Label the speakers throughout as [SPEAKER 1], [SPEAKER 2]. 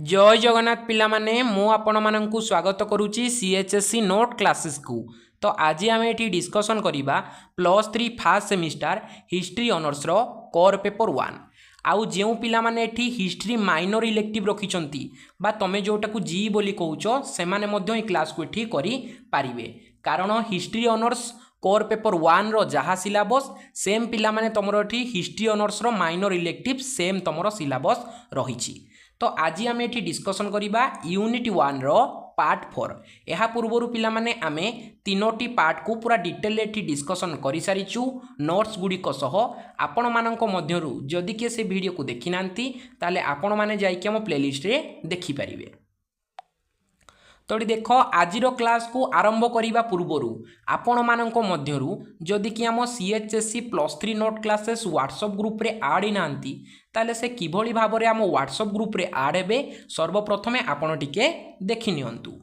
[SPEAKER 1] जय जगन्नाथ पिला माने मु आपण माननकु स्वागत करूची सीएचएससी नोट क्लासेस को। तो आज आम ये डिस्कसन करिबा +3 फर्स्ट सेमिस्टर हिस्ट्री ऑनर्स रो कोर पेपर 1। आउ जो पिला माने एठी हिस्ट्री माइनर इलेक्टिव रखिचंती बा तमे जोटा जी बोली कहउचो से माने मध्य ई क्लास को एठी करि पारिबे, कारण हिस्ट्री ऑनर्स कोर पेपर 1 रो जहा सिलेबस सेम पिला माने तमरो एठी हिस्ट्री ऑनर्स रो माइनर इलेक्टिव सेम तमरो सिलेबस रहिछि। तो आज आम ये डिस्कसन करिबा यूनिट 1 रो पार्ट 4। यह पूर्वर पिला माने आमे तीनोटी पार्ट को पूरा डिटेल एठी डिस्कसन करि सारिचु नोट्स गुडी को सह। आपण माननको मध्यरु जदि के से वीडियो को देखि नांती ताले आपण माने जाई के हम प्लेलिस्ट रे देखि परिबे। तो देख आज क्लास को आरंभ करने पूर्वर आपण माननको मध्यरु जदि कि आम सीएचएससी +3 नोट क्लासेस व्हाट्सएप ग्रुप रे आड ही नांती ताले से किभली भाव रे आम व्हाट्सएप ग्रुप रे आड हेबे सर्वप्रथमे आपण टिके देखि नियंतु।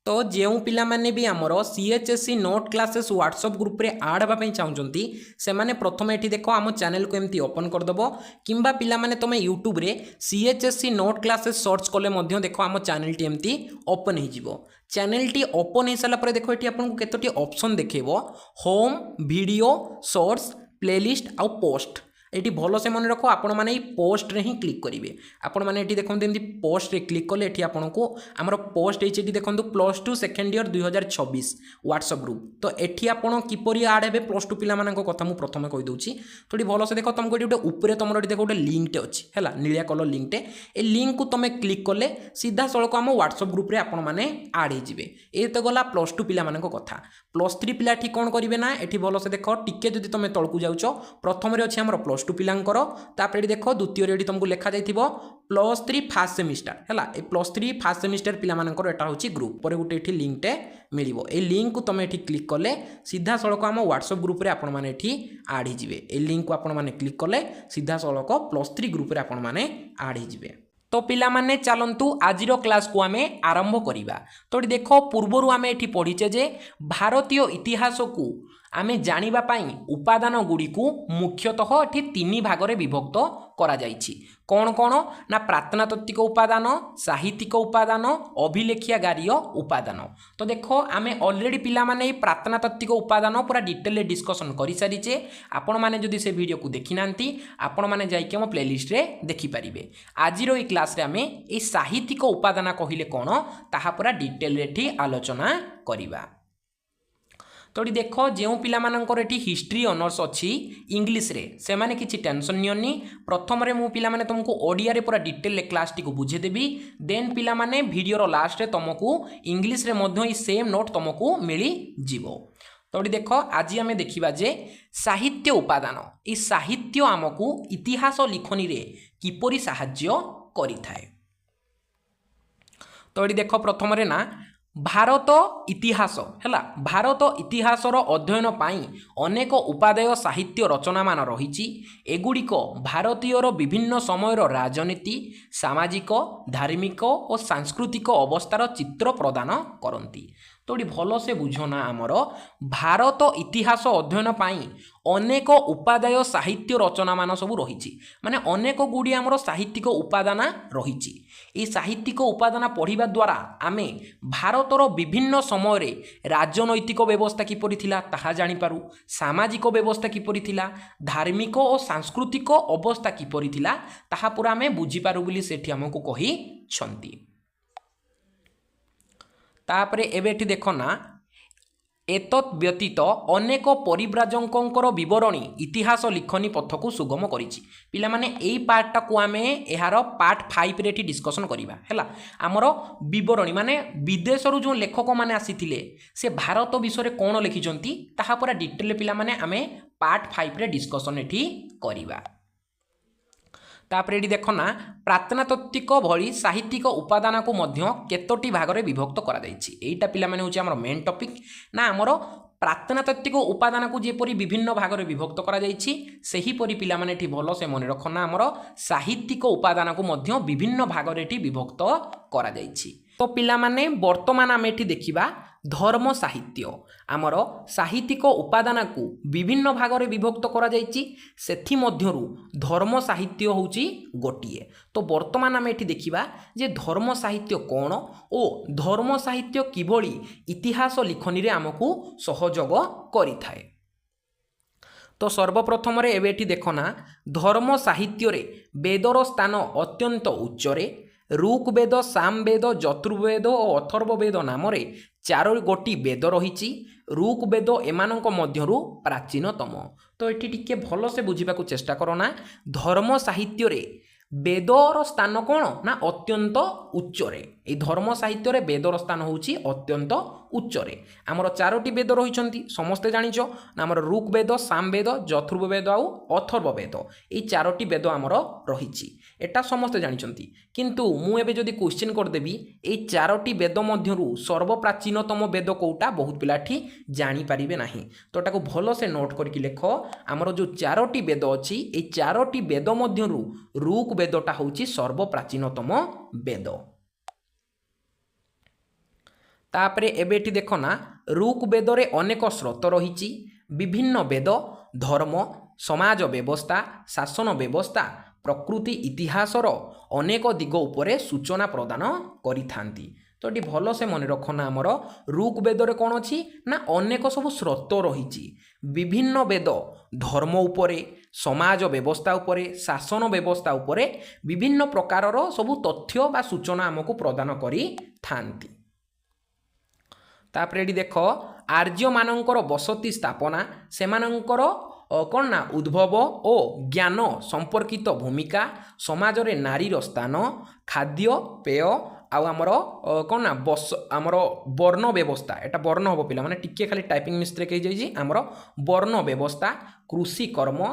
[SPEAKER 1] तो जो पिला माने भी आमर सीएचएससी नोट क्लासेस व्हाट्सएप ग्रुप रे आड होगा चाहूँगी से माने प्रथम ये देख आम चैनल को एमती ओपन करदेव किंबा पिला माने तुम यूट्यूब रे सीएचएससी नोट क्लासेस सर्च कले देख आम चैनल टी एमती ओपन हो चैनल टी ओपन हो सारापर देख ये आपको केतोटी ऑप्शन देखेबो होम वीडियो सोर्स प्लेलिस्ट आउ पोस्ट। ये भल से मन रख आपण मैंने पोस्ट रे ही क्लिक करेंगे। आपण मैंने देखते एमती पोस्ट रे क्लिक कले ये आपको आमर पोस्ट ये देखो +2 सेकेंड ईयर 2026 व्हाट्सएप ग्रुप। तो ये आपड़ किपरि आड हे +2 पिला कथा मुझे प्रथम कहीदे थोड़ी भल से देख तुमको ये ऊपर तुम देख गोटे लिंकटे अच्छी है नीलिया कलर लिंकटे ए लिंक को तुम क्लिक कले सीधा सड़क आम व्हाट्सएप ग्रुप रे आपण मैंने आड हो। ये तो गला +2 पिला कथा। +3 पिला ठीक कौन करेंगे ना ये भल से देख टिके जब तुम तलू जाऊच प्रथम अच्छे आम +2 पिलांकर तापर देख द्वितीय ये तुमको लिखा जाइथिबो +3 फर्स्ट सेमिस्टर है ए +3 फर्स्ट सेमिस्टर पिला मानकर एटा होची ग्रुप पर गोटे एठी लिंकटे मिलिबो। ए लिंक को तुम एठी क्लिक कले सीधा सड़क आम व्हाट्सएप ग्रुप रे आपण माने एठी आड ही जिवे। ए लिंक को आपण माने क्लिक कले सीधा सड़क +3 ग्रुप रे आपण माने आड ही जिवे। तो पिला माने चलंतु आज क्लास को आमे आरंभ करिबा। तो देख पूर्वरु आमे एठी पढिचे जे भारतीय इतिहास को आमे जानिबा पाई उपादान गुडी को मुख्यतः एठी 3 भाग रे विभक्त करा जाइछि। कौन कौन ना प्रात्नातात्विक उपादान, साहित्यिक उपादान, अभिलेखियागारीय उपादान। तो देखो आमे ऑलरेडी पिला माने प्रात्नातात्विक उपादान पूरा डिटेल डिस्कसन करि सारिचे। आपण माने जदि से वीडियो को देखि नांती आपण माने जाई के हम प्लेलिस्ट रे देखि परिबे। आज रो ई क्लास रे आमे ए साहित्यिक उपादान कहिले कोन ताहा पूरा डिटेल रे एठी आलोचना करिबा। तो देख जो पिला मानकर एठी हिस्ट्री ऑनर्स अच्छी इंग्लिश रे से माने किछि टेंशन नियनी। प्रथम रे मु पिला माने तुमको ओडिया रे पूरा डिटेल क्लास टी को बुझे देबी देन पिला माने वीडियो रो लास्ट रे तुमको इंग्लिश रे मध्य ई सेम नोट तुमको मिली जीवो। तो देख आज आमे देखिबा जे साहित्य उपादान ई साहित्य आमको इतिहास लिखनी रे किपरि सहाय्य करिथाय। तो देख प्रथम रे ना भारत इतिहास है भारत इतिहास अध्ययन पाई अनेक उपादेय साहित्य रचना मान रही एगुड़िक भारतीय विभिन्न समय राजनीति सामाजिक धार्मिक और सांस्कृतिक अवस्थार चित्र प्रदान करती। तो भल से बुझना आमर भारत इतिहास अध्ययन पाई अनेक उपादेय साहित्य रचना मान सब रही माने अनेक गुड़ी आमर साहित्यिक उपादान रही। ये साहित्यिक उपादान पढ़िबा द्वारा आमे भारतर विभिन्न समय राजनैतिक व्यवस्था किपरि थिला ताहा जानि पारू, सामाजिक व्यवस्था किपरि थिला, धार्मिक और सांस्कृतिक अवस्था किपरि थिला ताहा पूरा आमे बुझी पारू बोली सेठी हमको कहि छंती। तापरे एबेठी देखो ना एतत् व्यतीत अनेक परिव्राजकों बरणी इतिहास लिखनी पथ को सुगम करिछि। पिला माने एई पार्टा को आमे एहार पार्ट 5 रे डिस्कसन करिबा हैला। आमर बरणी माने विदेश रु जो लेखक माने आसीथिले से भारत विषय रे कोन लिखिजंती ताहा पूरा डिटेल पिला माने आमे पार्ट 5 रे डिस्कसन एठी करिबा। तापर ये देख ना प्रात्नातात्विक भली साहित्यिक उपादान को मध्य केतोटी भाग रे विभक्त करा जाइछि। एटा पिला माने होछि हमर मेन टॉपिक ना आमर प्रात्नातात्विक उपादान को जेपरि विभिन्न भाग रे विभक्त करा जाइछि सेही परि पिला माने एठी भलो से मन रखना आमर साहित्यिक उपादान को मध्य विभिन्न भाग रे एठी विभक्त करा जाइछि। तो पिला माने वर्तमान आमे एठी देखिबा धर्म साहित्य आमर साहित्यिक उपादान को विभिन्न भाग में विभक्त करा जायछि सेथि मध्यरु धर्म साहित्य होउछि गोटिए। तो वर्तमान आम एठी देखिबा जे धर्म साहित्य कौन ओ धर्म साहित्य किभଳି इतिहास लिखनी रे आमको सहयोग करिथाए। तो सर्वप्रथम रे एबेठी देखना धर्म साहित्य रे वेदर स्थान अत्यंत उच्चरे ऋग्वेद सामवेद यजुर्वेद और अथर्ववेद नाम रे 4 गोटी वेद रही ऋग्वेद एमानक मध्यरु प्राचीनतम। तो ये टिके भल से बुझा चेष्टा करना धर्म साहित्य रे वेदर स्थान कौन ना अत्यंत उच्चरे। ये धर्म साहित्य रे वेदर स्थान होउछि अत्यंत उच्चरे। आमर 4टी वेद रही समस्ते जानिछ ना आमर ऋग्वेद सामवेद यजुर्वेद आउ अथर्ववेद ये 4टी वेद आमर रही एटा समस्ते जानिछंती। किंतु मु एबे जदि क्वेश्चन कर देबी ए 4टी वेद मध्यरु सर्वप्राचीनतम वेद कोटा बहुत पिलाठी जानि परिबे नाही। तो एटाको भलो से नोट करके लेख आमर जो 4टी वेद अछि ए 4टी वेद मध्यरु ऋग्वेदटा होउछि सर्वप्राचीनतम वेद। तापरे एबेठी देखना ऋग्वेद रे अनेक स्रोत रही विभिन्न वेद धर्म समाज व्यवस्था शासन व्यवस्था प्रकृति इतिहासर अनेक दिग उपरे सूचना प्रदान करिथांती। तो ये भल से मन रखना आमर ऋग्वेद रे कौन अच्छी ना अनेक सब स्रोत रही विभिन्न वेद धर्म उपरे समाज व्यवस्था उपरे शासन व्यवस्था उपरे विभिन्न प्रकारर सब तथ्य बा सूचना आमको प्रदान करि थांती। तापरे एडी देख आर्य मानकर बसती स्थापना सेमानकर कौन ना उद्भव और ज्ञान संपर्कित भूमिका समाज रे नारीर स्थान खाद्य पेय आउ आमर कौन ना बस आमर वर्ण व्यवस्था एटा वर्ण हम पिला माने टिके खाली टाइपिंग मिस्टेक हो जाइए आमर वर्ण व्यवस्था कृषि कर्म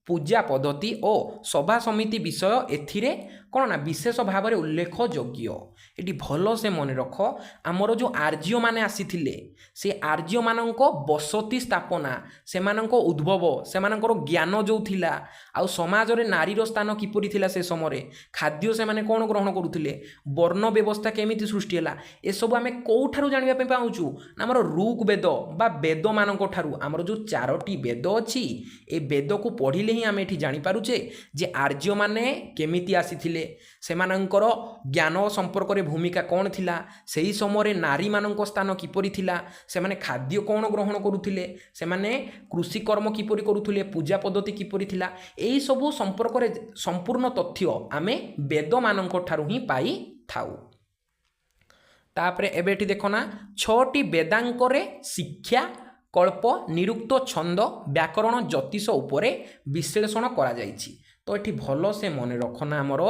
[SPEAKER 1] पूजा पद्धति और सभा समिति विषय एथिरे कौन ना विशेष भाव में उल्लेख योग्य। ये भल से मन रख आमर जो आर्य माने आसीथिले से आर्य मानक बसती स्थापना सेमानक उद्भव सेमानकर ज्ञान जो थिला आउ समाज रे नारीर स्थान किपरि थिला से समय खाद्य से माने कौन ग्रहण करुथिले वर्ण व्यवस्था केमिति सृष्टि हैला ए सब आमे कोठारु जानिबा पे पाउछु आमर ऋग्वेद बा वेद मानक ठारु आमर जो 4टी वेद अछि ए वेद को पढ़िले ही आमे एठी जानि पारुचे जे आर्य माने केमिति आसीथिले सेमानंकर ज्ञान संपर्क रे भूमिका कौन थिला सेही समय नारी मानक स्थान किपरि थिला सेमाने खाद्य कौन ग्रहण करुथिले सेमाने कृषि कर्म किपरि करुथिले पूजा पद्धति किपरि थिला एही सब संपर्क रे संपूर्ण तथ्य आमे वेद मानक ठारु ही पाई थाउ। तापरे एबेठी देखना 6टी वेदांक रे शिक्षा कल्प निरुक्त छंद व्याकरण ज्योतिष उपरे विश्लेषण करा जाइछि। तो ये भल से मन रखना आमर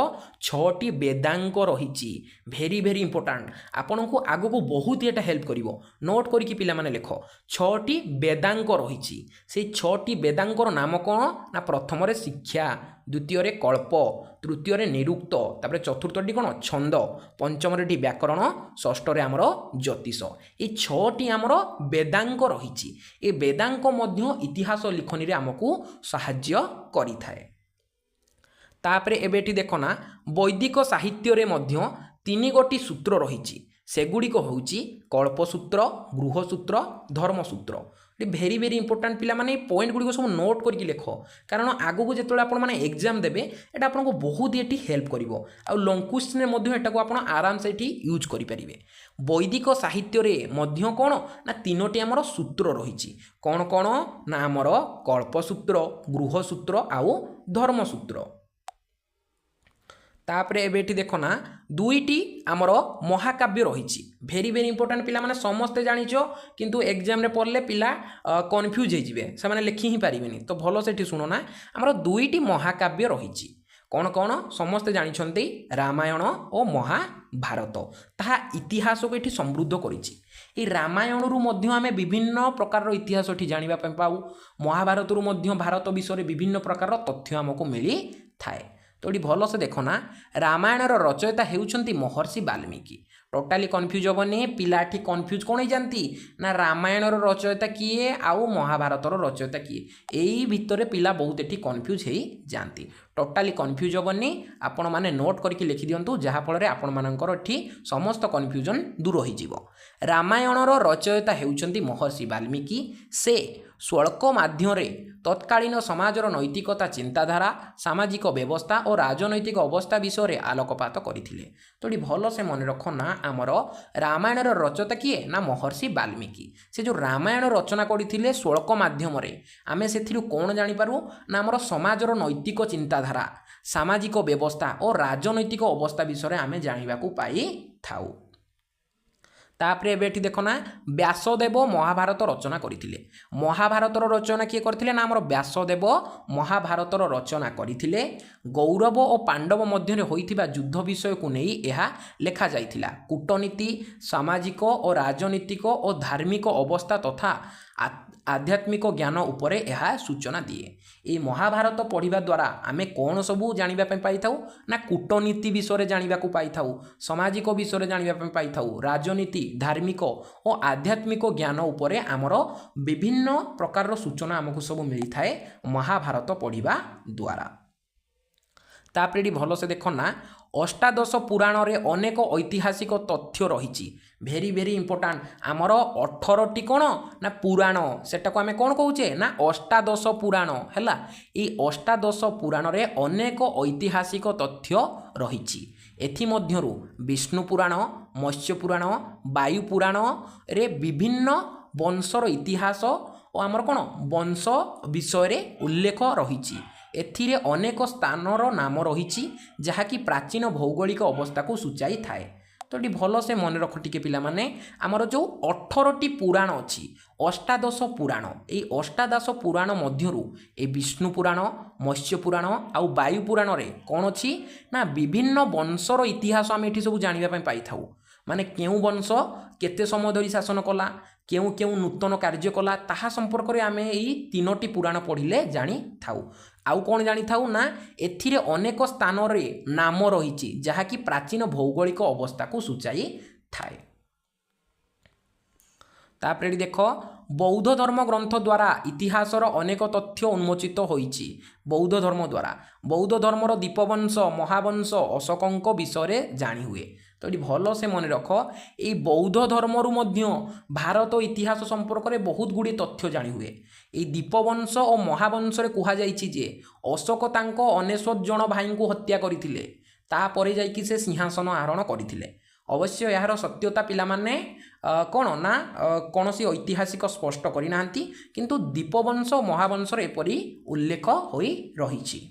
[SPEAKER 1] 6टी वेदांक रही भेरी भेरी इंपोर्टाट आपन को आग को बहुत ही हेल्प करिवो नोट करके पिला माने लेख 6टी वेदांक रही से 6टी वेदांकर नाम कौन ना प्रथम रे शिक्षा द्वितीय रे कल्प तृतीय रे निरुक्त तापर चतुर्थटी कौन छंद पंचम रे व्याकरण षष्ठ रे आमर ज्योतिष ये 6टी आमर वेदांक रही ए वेदांक मध्य इतिहास लिखनी रे आमको सहाय्य करिथाए। तापरे एबेठी देखना वैदिक साहित्य रे मध्य 3 गोटी सूत्र रही सेगुड़िक होउची कल्पसूत्र गृहसूत्र धर्मसूत्र। भेरी भेरी इंपोर्टाट पिला माने पॉइंट गुड़ी सब नोट करके लेख कारण आगु को जिते आप एग्जाम देवे एटा आपको बहुत ही हेल्प करिवो आ लॉन्ग क्वेश्चन मध्य एटा को आपण आराम से एठी यूज करि परिबे। वैदिक साहित्य रे मध्य कोन ना 3टी हमर सूत्र रही कौन कौन ना हमर कल्पसूत्र गृहसूत्र आउ धर्मसूत्र। तापरे एबेठी देखना 2टी आमर महाकाव्य रही भेरी भेरी इंपोर्टाट पिला माने समस्ते जानिछ किंतु एग्जाम रे पढ़ले पिला कन्फ्यूज हो जिवे से माने लिखि ही पारिबेनी। तो भलो से सुनना आमर 2टी महाकाव्य रही कौन कौन समस्ते जानिछंती रामायण और महाभारत ताहा इतिहास को एठी समृद्ध करिछि। ए रामायण रु मध्य आमे विभिन्न प्रकार इतिहास एठी जानिबा पे पाऊ महाभारत रु मध्य भारत विषय विभिन्न प्रकार तथ्य हमको मिली थाए। तो ये भल से देखना रामायण रचयिता हेउछंती महर्षि वाल्मीकि टोटाली कन्फ्यूज हेनी पिला कन्फ्यूज कौन हो जाती ना रामायण रचयिता किए आउ महाभारत रचयिता किए यही भितर पिला बहुत एटी कन्फ्यूज हो जाती। टोटाली कन्फ्यूज हेनी आपण मैंने नोट करके लिखि दिंतु जहाँफल आपण मानकर एठी समस्त कन्फ्यूजन दूर हो। रामायणर रचयिता हेउचंती महर्षि वाल्मीकि। से श्लोक माध्यम तत्कालीन समाजर नैतिकता चिंताधारा सामाजिक व्यवस्था और राजनैतिक अवस्था विषय आलोकपात करथिले। तो ये भल से मन रख ना आमर रामायणर रचयिता किए ना महर्षि वाल्मीकि। से जो रामायण रचना करथिले श्लोक माध्यम आमे सेथिरु कोन जानि पारु ना आमर समाजर नैतिक चिंताधारा सामाजिक व्यवस्था और राजनैतिक अवस्था विषय आमे जानिबाकू पाई थाउ। तापरे एबेठी देखो ना व्यासदेव महाभारत रचना करथिले। महाभारतर रचना किए करथिले ना हमर व्यासदेव महाभारतर रचना करथिले। गौरव और पांडव मध्य होइथिबा युद्ध विषय को नहीं यह लेखा जाइथिला। कूटनीति सामाजिक और राजनीतिक और धार्मिक अवस्था तथा आध्यात्मिक ज्ञान उपरे यह सूचना दिए। ये महाभारत पढ़िबा द्वारा आमे कौन सबू जानिबा पे पाई थाउ ना कूटनीति विषय जानिबा को पाई थाउ, सामाजिक विषय जानिबा पे पाई थाउ, राजनीति धार्मिक और आध्यात्मिक ज्ञान उपरे आमर विभिन्न प्रकार सूचना आमको सब मिली थाए महाभारत पढ़िबा द्वारा। तापरे भल से देख ना अष्टादश पुराण रे अनेक ऐतिहासिक तथ्य रही। भेरी भेरी इंपोर्टाट आमर 18टी कौन ना पुराण सेटा को आमे कौन कहूचे ना अष्टादश पुराण हैला। ये अष्टादश पुराण रे अनेक ऐतिहासिक तथ्य रही। एथिमध्यरु विष्णु पुराण मत्स्य पुराण वायु पुराण रे विभिन्न वंशर इतिहास और आमर कौन वंश विषय उल्लेख रही। एथिरे अनेक स्थानर नाम रही जहाँकि प्राचीन भौगोलिक अवस्था को सूचाई थाए। तो ये भल से मन रख टिके पिला माने आमर जो 18टी पुराण अच्छी अष्टादश पुराण ये अष्टादश पुराण मध्यरु ए विष्णु पुराण मत्स्य पुराण आउ वायु पुराण रे कौन अच्छी ना विभिन्न वंशर इतिहास आम ये सब जानापी पाई थाउ। माने केउ वंश केते समय धरी शासन कला केउ केउ नूतन कार्य कला ताहा संपर्क में आमे यही 3टी पुराण पढ़िले जानी थाउ। आउ कौन जानी थाउ ना एथिरे अनेक स्थान रे नाम रही जहाँकि प्राचीन भौगोलिक अवस्था को सूचाई थाए। तापरे देख बौद्ध धर्म ग्रंथ द्वारा इतिहासर अनेक तथ्य उन्मोचित होईची। बौद्ध धर्म द्वारा बौद्ध धर्मर दीपवंश महावंश अशोकंक विषय जानी हुए। तो ये भल से मन रख ये बौद्ध धर्मरु मध्य भारत इतिहास संपर्क में बहुत गुड़ी तथ्य जानी हुए। ये दीपवंश और महावंश रे कहा जाइछि जे अशोक तांको 99 जन भाई को हत्या करथिले तापरे जाइकि से सिंहासन आरोहण करथिले। अवश्य यार सत्यता पिला माने कौन ना कौन सी ऐतिहासिक स्पष्ट करना किंतु दीपवंश महावंश एपरी उल्लेख होई रही।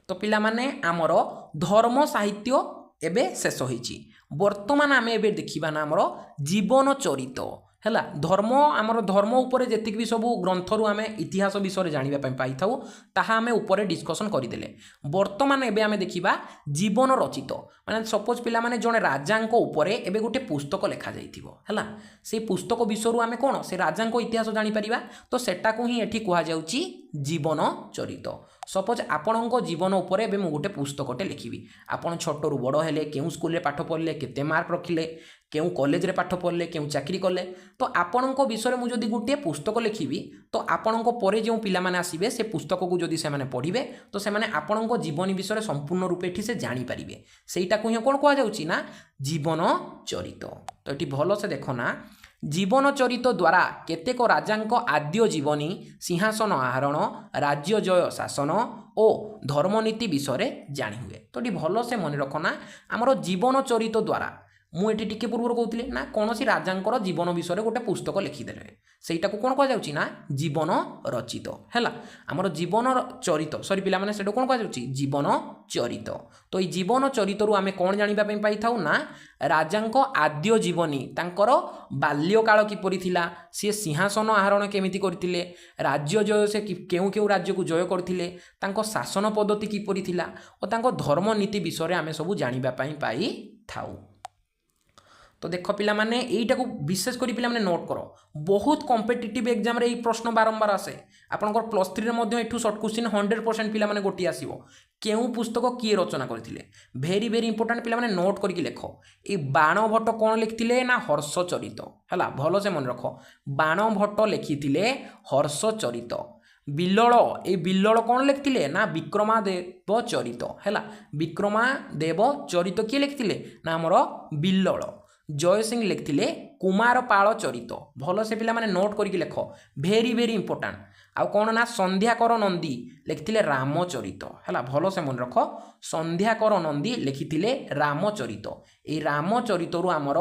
[SPEAKER 1] तो पिला माने आमर धर्म साहित्य एबे शेष होईची। वर्तमान आमे एबे देखिबा ना आमर जीवन चरित हैला। धर्म आमर धर्म उपरे जेतिक भी सबू ग्रंथरु आमे इतिहास विषय जानिबा पई पाई थाउ ताहा आमे उपरे डिस्कशन करिदेले। वर्तमान एबे आमे देखिबा जीवन रचित माने सपोज पिला माने जने राजांको उपरे एबे गोटे पुस्तक लेखा जाइथिबो हैला। से पुस्तक विषयरु आमे कोन से राजांको इतिहास जानि परिबा तो सेटा को ही एठी कुहा जाउची जीवन चरित। सपोज आपणको जीवन उपरे एबे मु गोटे पुस्तकटे लिखिबी। आपण छोटरू बड़ हेले केउ स्कूल रे पाठ पढ़ले केते मार्क रखिले केउ कॉलेज रे पाठ पढ़ले केउ चाकरी कले तो आपणको विषय मु जदि गोटे पुस्तक लिखिबी तो आपणको परे जो पिला माने आसीबे से पुस्तक को जदि से माने पढ़िबे तो से माने आपणको जीवन विषय संपूर्ण रूपे एठी से जानि परिबे। सेटा को ही कोन कुहा जाउची ना जीवन चरित। तो एठी भलो से देखो ना जीवन चरित द्वारा केतेक राजांक आद्य जीवनी सिंहासन आहरण राज्य जय शासन और धर्मनीति विषय जानी हुए। तो ये भल से मन रखना आमर जीवन चरित द्वारा मुझे टिके पूर्व कहते ना कौन सी राजांकर जीवन विषय गोटे पुस्तक लिखिदेले सेटा को कौन कह जाउची ना जीवन रचित हैला। आमर जीवन चरित सॉरी पिला माने सेटा कौन कह जाउची जीवन चरित। तो ये जीवन चरितरु आमे कौन जानिबा पई पाई थाउ ना राजांक आद्य जीवनी तांकर बाल्यकाल किपरि थिला सी सिंहासन आहरण केमिति करथिले राज्य जय से केउ केउ राज्य को जय करथिले तांको शासन पद्धति किपरि थिला और तांको धर्म नीति विषय आमे सब जानिबा पई पाई थाउ। तो देख पिला माने एटा को विशेष करी पिला माने नोट करो बहुत कॉम्पिटिटिव एग्जाम रे प्रश्न बारंबार आसे। आपनकर +3 रे मध्ये एठू शॉर्ट क्वेश्चन 100% पिला माने गोटी आसीबो केउ पुस्तक किए रचना करथिले भेरी भेरी इंपोर्टेंट पिला माने नोट करके लिखो। ए बाणभट्ट कोन लिखथिले ना हर्षचरित हैला। भलो से मन रखो बाणभट्ट लिखिथिले हर्षचरित। ବିଲ୍ଲଳ ଏଇ ବିଲ୍ଲଳ କ'ଣ ଲେଖିଥିଲେ ନା ବିକ୍ରମାଦେବ ଚରିତ ହେଲା। ବିକ୍ରମାଦେବ ଚରିତ କିଏ ଲେଖିଥିଲେ ନା ଆମର ବିଲ୍ଲଳ। ଜୟସିଂହ ଲେଖିଥିଲେ କୁମାରପାଳ ଚରିତ। ଭଲସେ ପିଲାମାନେ ନୋଟ୍ କରିକି ଲେଖ, ଭେରି ଭେରି ଇମ୍ପୋର୍ଟାଣ୍ଟ। ଆଉ କ'ଣ ନା ସନ୍ଧ୍ୟାକର ନନ୍ଦୀ ଲେଖିଥିଲେ ରାମଚରିତ ହେଲା। ଭଲସେ ମନେ ରଖ, ସନ୍ଧ୍ୟାକର ନନ୍ଦୀ ଲେଖିଥିଲେ ରାମଚରିତ। ଏଇ ରାମଚରିତରୁ ଆମର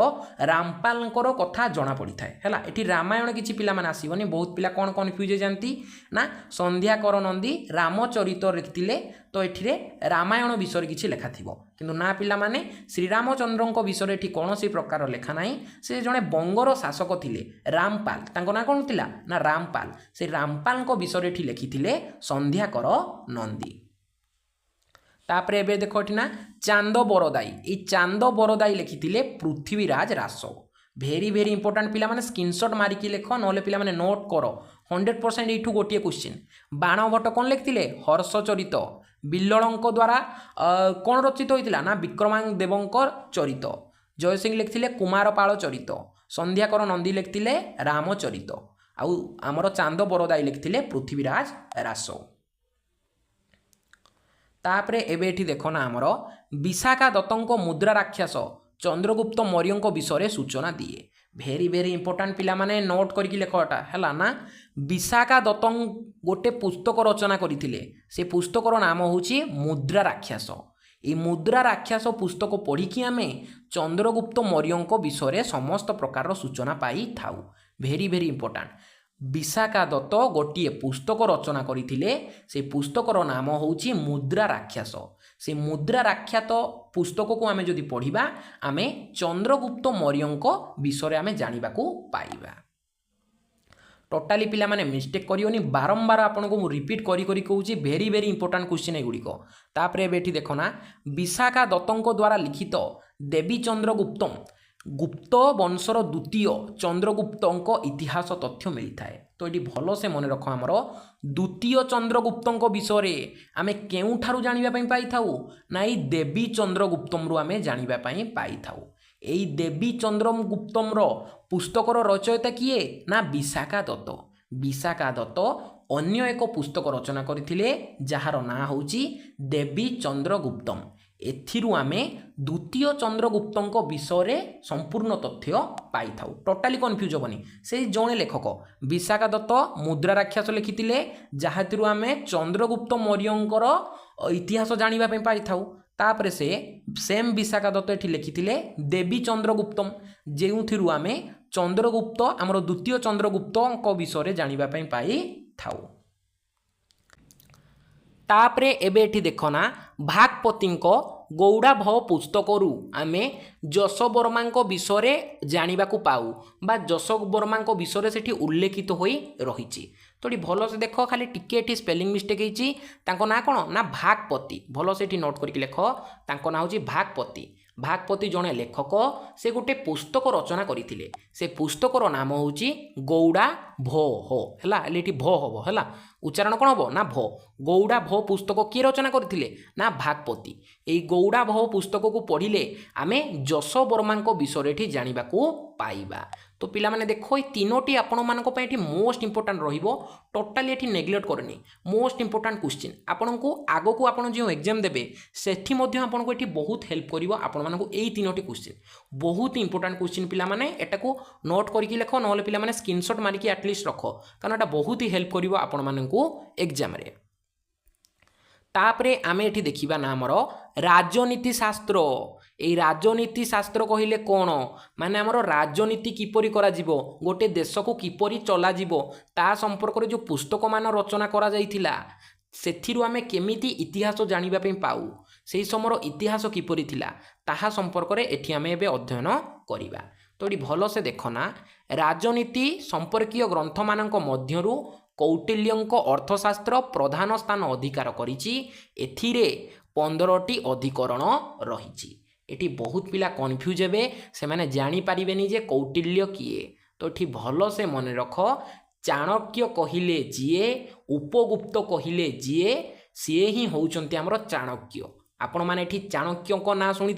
[SPEAKER 1] ରାମପାଲଙ୍କର କଥା ଜଣାପଡ଼ିଥାଏ ହେଲା। ଏଠି ରାମାୟଣ କିଛି ପିଲାମାନେ ଆସିବନି, ବହୁତ ପିଲା କ'ଣ କନଫ୍ୟୁଜ୍ ହେଇଯାନ୍ତି ନା ସନ୍ଧ୍ୟାକର ନନ୍ଦୀ ରାମଚରିତ ଲେଖିଥିଲେ, ତ ଏଠିରେ ରାମାୟଣ ବିଷୟରେ କିଛି ଲେଖା ଥିବ, କିନ୍ତୁ ନା ପିଲାମାନେ ଶ୍ରୀରାମଚନ୍ଦ୍ରଙ୍କ ବିଷୟରେ ଏଠି କୌଣସି ପ୍ରକାର ଲେଖା ନାହିଁ। ସେ ଜଣେ ବଙ୍ଗର ଶାସକ ଥିଲେ ରାମପାଲ, ତାଙ୍କ ନାଁ କ'ଣ ଥିଲା ନା ରାମପାଲ। ସେ ରାମପାଲଙ୍କ ବିଷୟରେ ଏଠି ଲେଖିଥିଲେ ସନ୍ଧ୍ୟାକର ନନ୍ଦୀ। ତାପରେ ଏବେ ଦେଖ ଏଠି ନା ଚାନ୍ଦ ବରଦାଇ, ଏଇ ଚାନ୍ଦ ବରଦାଇ ଲେଖିଥିଲେ Prithviraj Raso. Very very important ପିଲାମାନେ ସ୍କ୍ରିନଶଟ୍ ମାରିକି ଲେଖ, ନହେଲେ ପିଲାମାନେ ନୋଟ୍ କର 100% ଏଇଠୁ ଗୋଟିଏ କ୍ୱେଶ୍ଚିନ୍। ବାଣଭଟ୍ଟ କ'ଣ ଲେଖିଥିଲେ ହର୍ଷଚରିତ। ବିଲ୍ଲଳଙ୍କ ଦ୍ୱାରା କ'ଣ ରଚିତ ହୋଇଥିଲା ନା ବିକ୍ରମାଦେବଙ୍କ ଚରିତ। ଜୟସିଂହ ଲେଖିଥିଲେ କୁମାରପାଳ ଚରିତ। ସନ୍ଧ୍ୟାକର ନନ୍ଦୀ ଲେଖିଥିଲେ ରାମଚରିତ। ଆଉ ଆମର ଚାନ୍ଦ ବରଦାଇ ଲେଖିଥିଲେ ପୃଥ୍ୱୀରାଜ ରାସୋ। ତାପରେ ଏବେ ଏଠି ଦେଖ ନା ଆମର ବିଶାଖା ଦତ୍ତଙ୍କ ମୁଦ୍ରା ରାକ୍ଷସ ଚନ୍ଦ୍ରଗୁପ୍ତ ମୌର୍ଯ୍ୟଙ୍କ ବିଷୟରେ ସୂଚନା ଦିଏ। ଭେରି ଭେରି ଇମ୍ପୋର୍ଟାଣ୍ଟ ପିଲାମାନେ ନୋଟ୍ କରିକି ଲେଖ ଏଟା ହେଲା ନା। ବିଶାଖା ଦତ୍ତ ଗୋଟେ ପୁସ୍ତକ ରଚନା କରିଥିଲେ, ସେ ପୁସ୍ତକର ନାମ ହେଉଛି ମୁଦ୍ରା ରାକ୍ଷସ। এই ମୁଦ୍ରା ରାକ୍ଷସ ପୁସ୍ତକ ପଢ଼ିକି ଆମେ ଚନ୍ଦ୍ରଗୁପ୍ତ ମୌର୍ଯ୍ୟଙ୍କ ବିଷୟରେ ସମସ୍ତ ପ୍ରକାରର ସୂଚନା ପାଇଥାଉ। Very very important. Vishakha Dutta ଗୋଟିଏ ପୁସ୍ତକ ରଚନା କରିଥିଲେ, ସେ ପୁସ୍ତକର ନାମ ହେଉଛି ମୁଦ୍ରା ରାକ୍ଷସ। ସେ ମୁଦ୍ରା ରାକ୍ଷସ ପୁସ୍ତକକୁ ଆମେ ଯଦି ପଢ଼ିବା, ଆମେ ଚନ୍ଦ୍ରଗୁପ୍ତ ମୌର୍ଯ୍ୟଙ୍କ ବିଷୟରେ ଆମେ ଜାଣିବାକୁ ପାଇବା। ଟୋଟାଲି ପିଲାମାନେ ମିଷ୍ଟେକ୍ କରିବନି, ବାରମ୍ବାର ଆପଣଙ୍କୁ ମୁଁ ରିପିଟ୍ କରି କରି କହୁଛି। ଭେରି ଭେରି ଇମ୍ପୋର୍ଟାଣ୍ଟ କ୍ୱେଶ୍ଚିନ୍ ଏଗୁଡ଼ିକ। ତାପରେ ଏବେ ଏଠି ଦେଖ ନା ବିଶାଖା ଦତ୍ତଙ୍କ ଦ୍ୱାରା ଲିଖିତ ଦେବୀ ଚନ୍ଦ୍ରଗୁପ୍ତମ ଗୁପ୍ତ ବଂଶର ଦ୍ୱିତୀୟ ଚନ୍ଦ୍ରଗୁପ୍ତଙ୍କ ଇତିହାସ ତଥ୍ୟ ମିଳିଥାଏ। ତ ଏଠି ଭଲସେ ମନେ ରଖ, ଆମର ଦ୍ୱିତୀୟ ଚନ୍ଦ୍ରଗୁପ୍ତଙ୍କ ବିଷୟରେ ଆମେ କେଉଁଠାରୁ ଜାଣିବା ପାଇଁ ପାଇଥାଉ ନା ଏଇ ଦେବୀ ଚନ୍ଦ୍ରଗୁପ୍ତମରୁ ଆମେ ଜାଣିବା ପାଇଁ ପାଇଥାଉ। এই ଦେବୀ ଚନ୍ଦ୍ରଗୁପ୍ତମର ପୁସ୍ତକର ରଚୟିତା କିଏ ନା ବିଶାଖା ଦତ୍ତ। ବିଶାଖା ଦତ୍ତ ଅନ୍ୟ ଏକ ପୁସ୍ତକ ରଚନା କରିଥିଲେ, ଯାହାର ନାଁ ହେଉଛି ଦେବୀ ଚନ୍ଦ୍ରଗୁପ୍ତମ। ଏଥିରୁ ଆମେ ଦ୍ୱିତୀୟ ଚନ୍ଦ୍ରଗୁପ୍ତଙ୍କ ବିଷୟରେ ସମ୍ପୂର୍ଣ୍ଣ ତଥ୍ୟ ପାଇଥାଉ। ଟୋଟାଲି କନଫ୍ୟୁଜ୍ ହେବନି, ସେଇ ଜଣେ ଲେଖକ ବିଶାଖା ଦତ୍ତ ମୁଦ୍ରା ରାକ୍ଷସ ଲେଖିଥିଲେ, ଯାହାଥିରୁ ଆମେ ଚନ୍ଦ୍ରଗୁପ୍ତ ମୌର୍ଯ୍ୟଙ୍କର ଇତିହାସ ଜାଣିବା ପାଇଁ ପାଇଥାଉ। ତାପରେ ସେ ସେମ୍ ବିଶାଖା ଦତ୍ତ ଏଠି ଲେଖିଥିଲେ ଦେବୀ ଚନ୍ଦ୍ରଗୁପ୍ତମ, ଯେଉଁଥିରୁ ଆମେ ଚନ୍ଦ୍ରଗୁପ୍ତ ଆମର ଦ୍ୱିତୀୟ ଚନ୍ଦ୍ରଗୁପ୍ତଙ୍କ ବିଷୟରେ ଜାଣିବା ପାଇଁ ପାଇଥାଉ। ତାପରେ ଏବେ ଏଠି ଦେଖ ନା ଭାଗପତିଙ୍କ ଗୌଡ଼ାଭ ପୁସ୍ତକରୁ ଆମେ ଯଶୋବର୍ମାଙ୍କ ବିଷୟରେ ଜାଣିବାକୁ ପାଉ, ବା ଯଶୋବର୍ମାଙ୍କ ବିଷୟରେ ସେଠି ଉଲ୍ଲେଖିତ ହୋଇ ରହିଛି। ତ ଏଠି ଭଲସେ ଦେଖ, ଖାଲି ଟିକେ ଏଠି ସ୍ପେଲିଂ ମିଷ୍ଟେକ୍ ହେଇଛି। ତାଙ୍କ ନାଁ କ'ଣ ନା ଭାଗପତି। ଭଲସେ ଏଠି ନୋଟ୍ କରିକି ଲେଖ, ତାଙ୍କ ନାଁ ହେଉଛି ଭାଗପତି। ଭାଗପତି ଜଣେ ଲେଖକ, ସେ ଗୋଟେ ପୁସ୍ତକ ରଚନା କରିଥିଲେ। ସେ ପୁସ୍ତକର ନାମ ହେଉଛି ଗୌଡ଼ାଭୋହ ହେଲା। ହେଲେ ଏଠି ଭ ହେବ ହେଲା, ଉଚ୍ଚାରଣ କ'ଣ ହେବ ନା ଭ। ଗୌଡ଼ାଭୋ ପୁସ୍ତକ କିଏ ରଚନା କରିଥିଲେ ନା ଭାଗପତି। এই ଗୌଡ଼ାଭୋ ପୁସ୍ତକକୁ ପଢ଼ିଲେ ଆମେ ଯଶୋବର୍ମାଙ୍କ ବିଷୟରେ ଏଠି ଜାଣିବାକୁ ପାଇବା। ତ ପିଲାମାନେ ଦେଖ, এই ତିନୋଟି ଆପଣମାନଙ୍କ ପାଇଁ ଏଠି ମୋଷ୍ଟ ଇମ୍ପୋର୍ଟାଣ୍ଟ ରହିବ। ଟୋଟାଲି ଏଠି ନେଗ୍ଲେକ୍ଟ କରେନି, ମୋଷ୍ଟ ଇମ୍ପୋର୍ଟାଣ୍ଟ କ୍ୱେଶ୍ଚିନ୍। ଆପଣଙ୍କୁ ଆଗକୁ ଆପଣ ଯେଉଁ ଏକ୍ଜାମ୍ ଦେବେ ସେଠି ମଧ୍ୟ ଆପଣଙ୍କୁ ଏଠି ବହୁତ ହେଲ୍ପ କରିବ। ଆପଣମାନଙ୍କୁ ଏଇ ତିନୋଟି କ୍ୱେଶ୍ଚିନ୍ ବହୁତ ଇମ୍ପୋର୍ଟାଣ୍ଟ କ୍ୱେଶ୍ଚିନ୍। ପିଲାମାନେ ଏଟାକୁ ନୋଟ୍ କରିକି ଲେଖ, ନହେଲେ ପିଲାମାନେ ସ୍କ୍ରିନଶଟ୍ ମାରିକି ଆଟଲିଷ୍ଟ ରଖ, କାରଣ ଏଟା ବହୁତ ହି ହେଲ୍ପ କରିବ ଆପଣମାନଙ୍କୁ ଏକ୍ଜାମ୍ରେ। ତାପରେ ଆମେ ଏଠି ଦେଖିବା ନା ଆମର ରାଜନୀତି ଶାସ୍ତ୍ର। এই ରାଜନୀତି ଶାସ୍ତ୍ର କହିଲେ କ'ଣ ମାନେ ଆମର ରାଜନୀତି କିପରି କରାଯିବ, ଗୋଟେ ଦେଶକୁ କିପରି ଚଲାଯିବ, ତା ସମ୍ପର୍କରେ ଯେଉଁ ପୁସ୍ତକମାନ ରଚନା କରାଯାଇଥିଲା, ସେଥିରୁ ଆମେ କେମିତି ଇତିହାସ ଜାଣିବା ପାଇଁ ପାଉ, ସେହି ସମୟର ଇତିହାସ କିପରି ଥିଲା, ତାହା ସମ୍ପର୍କରେ ଏଠି ଆମେ ଏବେ ଅଧ୍ୟୟନ କରିବା। ତ ଏଠି ଭଲସେ ଦେଖ ନା ରାଜନୀତି ସମ୍ପର୍କୀୟ ଗ୍ରନ୍ଥମାନଙ୍କ ମଧ୍ୟରୁ କୌଟିଲ୍ୟଙ୍କ ଅର୍ଥଶାସ୍ତ୍ର ପ୍ରଧାନ ସ୍ଥାନ ଅଧିକାର କରିଛି। ଏଥିରେ 15ଟି ଅଧିକରଣ ରହିଛି। ଏଠି ବହୁତ ପିଲା କନଫ୍ୟୁଜ୍ ହେବେ, ସେମାନେ ଜାଣିପାରିବେନି ଯେ କୌଟିଲ୍ୟ କିଏ। ତ ଏଠି ଭଲସେ ମନେ ରଖ, ଚାଣକ୍ୟ କହିଲେ ଯିଏ, ଉପଗୁପ୍ତ କହିଲେ ଯିଏ, ସିଏ ହିଁ ହେଉଛନ୍ତି ଆମର ଚାଣକ୍ୟ। आपण मैंने एठी चाणक्य ना शुणी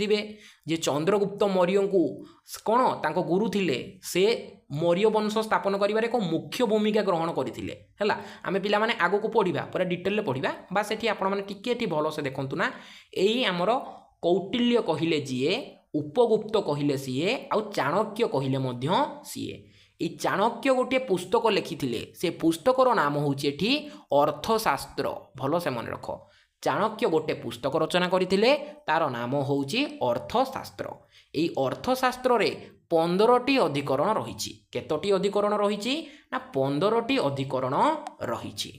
[SPEAKER 1] जे चंद्रगुप्त मौर्य को कौन तांको गुरु थिले से मौर्य वंश स्थापन करिवार एक मुख्य भूमिका ग्रहण करथिले हैला आमे पिला माने आगो को पढिबा पूरा डिटेल ले पढिबा बास एठी आपण माने टिके एठी भलो से देखंतु ना एई हमर कौटिल्य कहिले जिए उपगुप्त कहिले सीए आ चाणक्य कहिले मध्य सीए ये चाणक्य गोटे पुस्तक लिखिथिले से पुस्तकर नाम होउची एठी अर्थशास्त्र भलो से मन रख चाणक्य गोटे पुस्तक रचना करथिले तार नाम होउची अर्थशास्त्र एई अर्थशास्त्र रे 15टी अधिकरण रहिछि केतोटी अधिकरण रहिछि ना 15टी अधिकरण रहिछि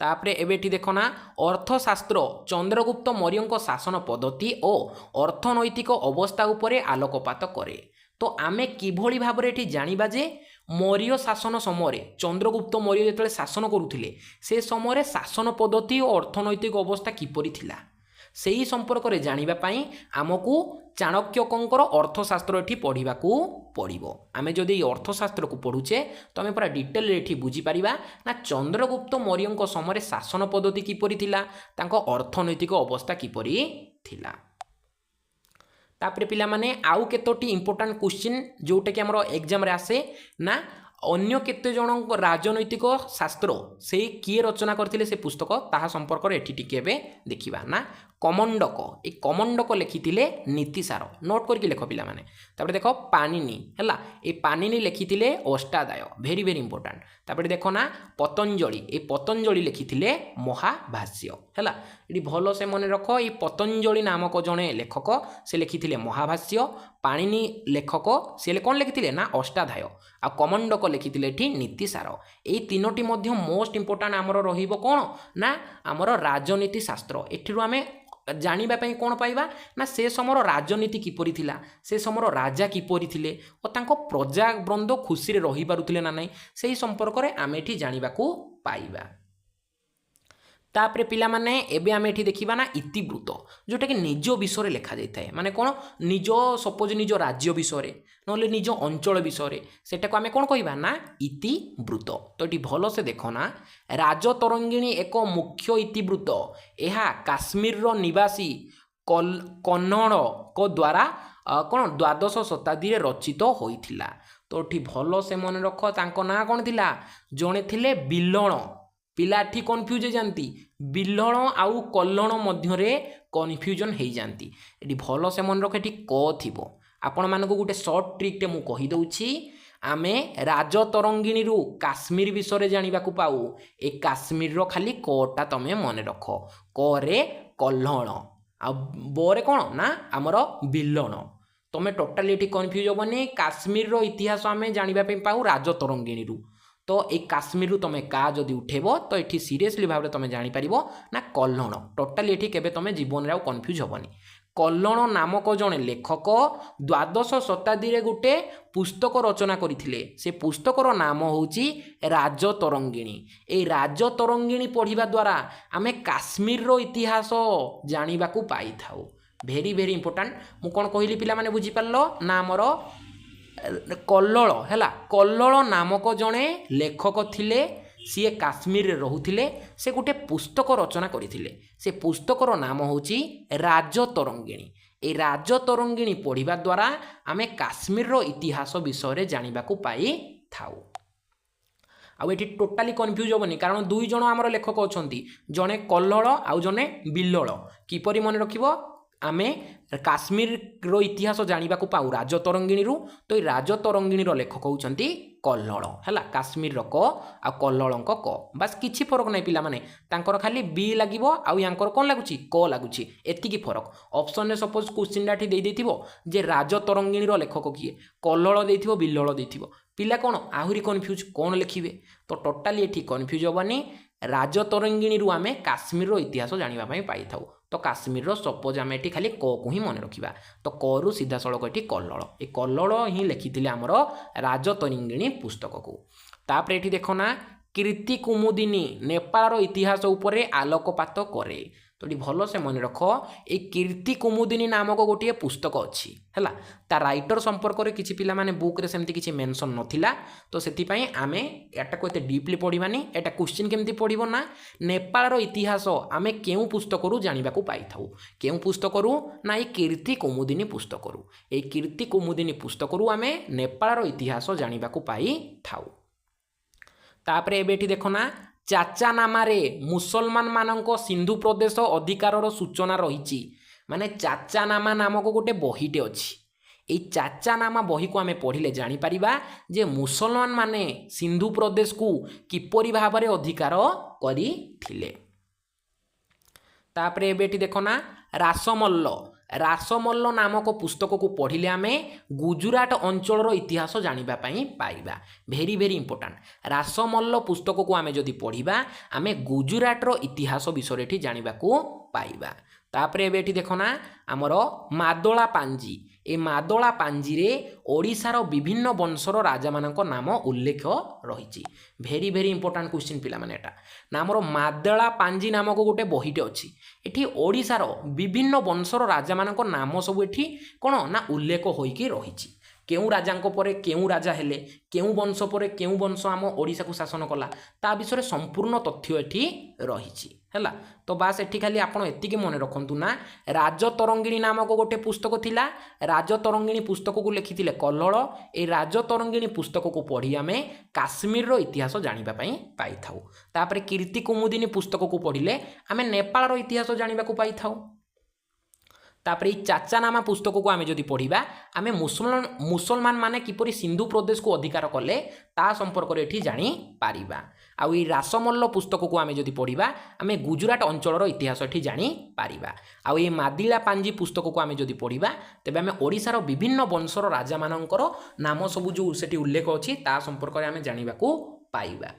[SPEAKER 1] तापरे एबेटी देखो ना अर्थशास्त्र चंद्रगुप्त मौर्यଙ୍କ शासन पद्धति और अर्थनैतिक अवस्था उपरे आलोकपात करे तो आमे किभली भाबरे एठी जानिबा जे मौर्य शासन समय चंद्रगुप्त मौर्य जेतले शासन करुथिले से समय शासन पद्धति और अर्थनैतिक अवस्था किपरि थिला सेही संपर्क रे जानिबा पई आमकू चाणक्यकर अर्थशास्त्र एठी पढ़िबाकू पड़िबो आमे जदि अर्थशास्त्र को पढ़ुचे तो आमे पूरा डिटेल एठी बुझी परिबा ना चंद्रगुप्त मौर्यଙ୍କ समय शासन पद्धति किपरि थिला तांको अर्थनैतिक अवस्था किपरि थिला तापरे पिला माने आउ केतोटी इंपोर्टेंट क्वेश्चन जोटा कि हमरो एग्जाम रे आसे ना अन्य केते जन राजनैतिक शास्त्र से किए रचना करथिले से पुस्तक ताहा संपर्क रे एठी टिके बे देखिबा ना कमंडक ए कमंडक लिखिथिले नीतिसार नोट करके लेख पिला माने तापरे देखो पानिनी हैला ए पानिनी लिखिथिले अष्टाध्याय वेरी वेरी इंपोर्टेंट तापरे देखो ना पतंजलि ए पतंजलि लिखिथिले महाभाष्य हैला एडी भलो से मन रखो ए पतंजलि नामक जने लेखक से लिखिथिले महाभाष्य पाणिनि लेखक से कौन लिखिथिले ना अष्टाध्याय आ कमंडक लिखिथिले एठी नीतिसार ए तीनोटी मध्य मोस्ट इंपोर्टेंट हमरो रहिबो कोन ना हमरो राजनीति शास्त्र एठिरु आमे जानिबा पई कोन पाइबा ना से समर राजनीति किपरि थिला से समर राजा किपरि थिले और तांको प्रजा वृंद खुशी रे रहि पारुथिले ना नै सेही संपर्क रे आमे एठी जानिबाकू पाइबा तापरे पिला माने एबे आमे एठी देखिबा ना इतिवृत्त जोटा कि निज विषय लिखा जाय थाए माने कोन निज सपोज निज राज्य विषय नले निज अंचल विषय सेटा को आमे कोन कहिबा ना इतिवृत्त तो एठी भलो से देखो ना राजतरंगिणी एक मुख्य इतिवृत्त एहा काश्मीर रो निवासी कन्नड़ को द्वारा कोन द्वादश शताब्दी रे रचित होइथिला तो एठी भलो से मन रख तांको ना कोन थिला जणे थिले बिल्लण पिला ठी कन्फ्यूज हो जाती बिल्लण आउ कल्लण मध्य कन्फ्यूजन हो जाती ये भल से मन रख ये क थी आपण मानक गोटे सर्ट ट्रिक्टे मुझे कहीदे आमे राजतरंगिणी काश्मीर विषय जाना पाऊ ए काश्मीर खाली कटा तुम मन रख करे कल्लण आ बोरे कौन ना आमर बिल्लण तुम टोटाली ये कन्फ्यूज हेनी काश्मीर इतिहास आम जानापी पाऊ राजतरंगिणी तो ये काश्मीर तुम का जदि उठेब तो ये सीरियसली भाव तुम जापर ना कल्लण टोटाली ये केवे तुम जीवन में कन्फ्यूज हेनी कल्लण नामक जड़े लेखक द्वादश शताब्दी रे गोटे पुस्तक रचना करथिले से पुस्तकर नाम होउची राजतरंगिणी ए राजतरंगिणी पढ़िबा द्वारा आमे काश्मीर रो इतिहास जानिबाकू पाई थाउ वेरी वेरी इंपोर्टेंट मु कोन कहली पिला माने बुझी पारलो ना हमर कल्लण हैला कल्लण नामक जड़े लेखक थिले सीए काश्मीर रोहुथिले से गोटे पुस्तक रचना करथिले से पुस्तकर नाम होउची राजतरंगिणी ए राजतरंगिणी पढ़िबा द्वारा आमे काश्मीर रो इतिहास विषय जानिबाकू पाई थाउ आउ ये टोटाली कन्फ्यूज हेनी कारण दुई जन आमर लेखक अछंती जने कल्लण आउ जने बिल्लण किपरि मन रखिबो आमे काश्मीर रो इतिहास जानिबा को पाऊ राजतरंगिणी तो राजतरंगिणी लेखक होउचंती कल्लण हैला काश्मीर क आ कल्लण क बस किछि फरक नै पिला माने तांकर खाली बी लागिवो आ यांकर कोन लागुची क लागुची एतिकी फरक ऑप्शन ने सपोज क्वेश्चन डाठी दे देथिबो जे राजतरंगिणी लेखक किए कल्लण देथिबो बिल्लण देथिबो पिला कोन आहुरी कन्फ्यूज कोन लिखिबे तो टोटाली एठी कन्फ्यूज होबानी राजतरंगिणी आमे काश्मीर रो इतिहास जानिबा पई पाई थाउ तो काश्मीर सपोज आम ये खाली क को ही मन रखा तो करु सीधा सड़क ये कल्लण ए कल्लण ही लिखी आमर राजतरंगिणी पुस्तक को तापर ये देख ना कीर्ति कुमुदिनी नेपाल इतिहास उपरे आलोकपात करे तो ये भल से मन रख ए कीर्ति कुमुदिनी नामक गोटे पुस्तक अच्छी है ता राइटर संपर्क में किसी पिला माने बुक रे सेमती किसी मेंशन नथिला तो सेतिपई आमे एटा को एते डीपली पढ़िबानी एटा क्वेश्चन केमती पढ़िबो ना नेपाल रो इतिहास आमे केउ पुस्तक रु जानिबा को पाई थाउ केउ पुस्तक रु ना ए कीर्ति कुमुदिनी पुस्तक रु ए कीर्ति कुमुदिनी पुस्तक रु आमे नेपाल रो इतिहास जानिबा को पाई थाउ तापरे एबेठी देखो ना चाचा नामारे मुसलमान मानक सिंधु प्रदेश अधिकार सूचना रही माने चाचा नामा नामक गोटे बहीटे अच्छी ये चाचा नामा बही को आम पढ़िले जानीपर जे मुसलमान माने सिंधु प्रदेश को किपरि भाव में अधिकार करथिले तापरे एबेटी देखो ना रासमल्ल रासमल्ल नामक पुस्तक को पढ़िले आमे गुजरात अंचल इतिहास जानापी पाइबा भेरी भेरी इंपोर्टाट रासमल्ल पुस्तक को आमे जदि पढ़िबा आमे गुजरात इतिहास विषय जानिबा को पाइबा तापरे एबेठी देखो ना आमर मादला पांजी ए मादला पांजी रे ओडिशार विभिन्न वंशर राजा मानक नाम उल्लेख रही भेरी भेरी इंपोर्टाट क्वेश्चन पिला माने एटा ना आमर मादला पांजी नामक गोटे बहीटे अच्छी एठी ओडिशार विभिन्न वंशर राजा मानक नाम सब एठी कोन ना उल्लेख होइकी रही केउ राजांको परे केउ राजा हेले केउ वंश परे केउ वंश आम ओडिशा को शासन कला ता विषय संपूर्ण तथ्य एठी रही है तो बास एठी खाली आपण एतिके मन रखंतु ना राजतरंगिणी नामक गोटे पुस्तक थिला राजतरंगिणी पुस्तक को लिखिथिले कल्हड़ ए राजतरंगिणी पुस्तक को पढ़ी आमे काश्मीर रो इतिहास जानिबा पई पाई थाउ तापरे कीर्ति कुमुदिनी पुस्तक को पढ़िले आमे नेपाल रो इतिहास जानिबा को पाई थाउ तापरे चाचा नामा पुस्तक को आमे जदि पढ़िबा आमे मुसलमान माने किपरि सिंधु प्रदेश को अधिकार कले ता संपर्क रे एठी जानि पारिबा आउ ई रासमल्ल पुस्तक को आमे जदि पढ़िबा आमे गुजरात अंचल इतिहास एठी जानि पारिबा आउ ई मादिला पांजी पुस्तक को आमे जदि पढ़िबा तेबे आमे ओडिशार विभिन्न वंशर राजा मानकर नाम सब जो सेठी उल्लेख अछि ता संपर्क रे आमे जानिबा को पाइबा।